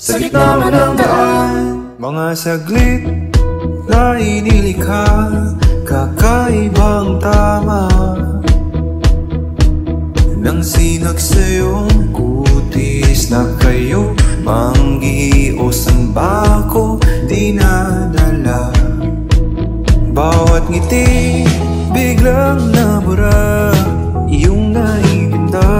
sa gitna man ng daan. Mga saglit na inilikha, kakaibang tama nang sinag sa'yong kutis na kayo manggi o samba ko dinadala. Bawat ngiti biglang nabura, iyong naibinda.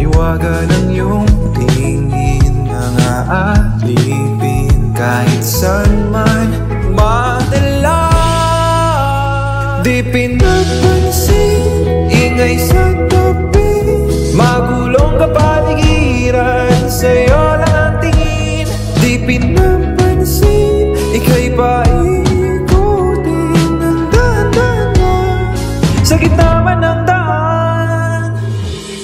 Iwaga ng iyong tingin na aalipin kahit saan man madala. Di pinapansin, ingay sa tabi, magulong kapaligiran, sa'yo lang ang tingin. Di pinapansin, ika'y paikutin ng dahan-dahan sa gitna man ng daan.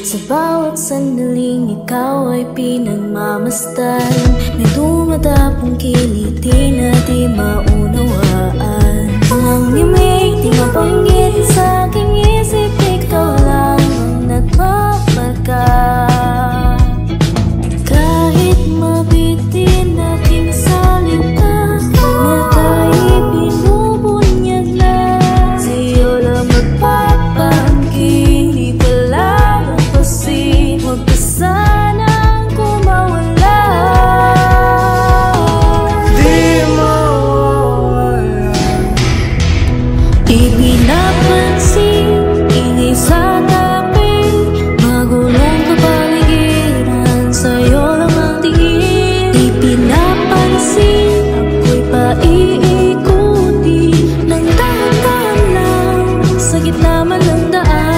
Sa bawat sandaling ikaw ay pinagmamasdan, may dumadapong kiliti na di maunawaan. Ang limig di mabanggit sa aking isip, ikaw lang ang nagmamarka. Kahit mabitin aking salita na tayo'y binubunyag na, sa'yo lang magpapangking. Di pala magpasin, huwag ka sanang kumawala. Di mawawala. Ipinapansin, ingay sa tabi, magulong kapaligiran, sa'yo lang ang tingin. Ipinapansin, ako'y paiikuti ng dahan-dahan lang sa gitna man ng daan.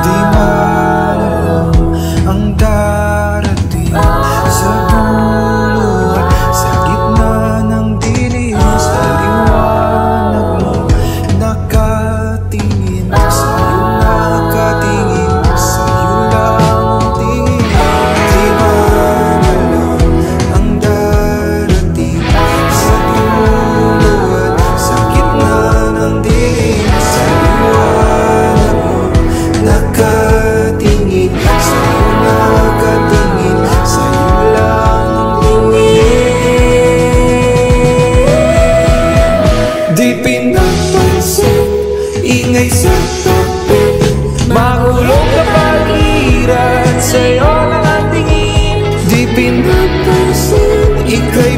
Di malalam ang darating sa dulo at sa gitna ng dilim. Sa liwanag mo nakatingin, sa'yo nakatingin, sa'yo lang ang tingin. Di malalam ang darating sa dulo at sa gitna ng dilim. Sa liwanag mo nakatingin, sa'yo nakatingin, sa'yo lang ang tingin. Di pinapansin, ingay sa tabi, magulong kapaligiran, sa'yo lang ang tingin. Di pinapansin, ika'y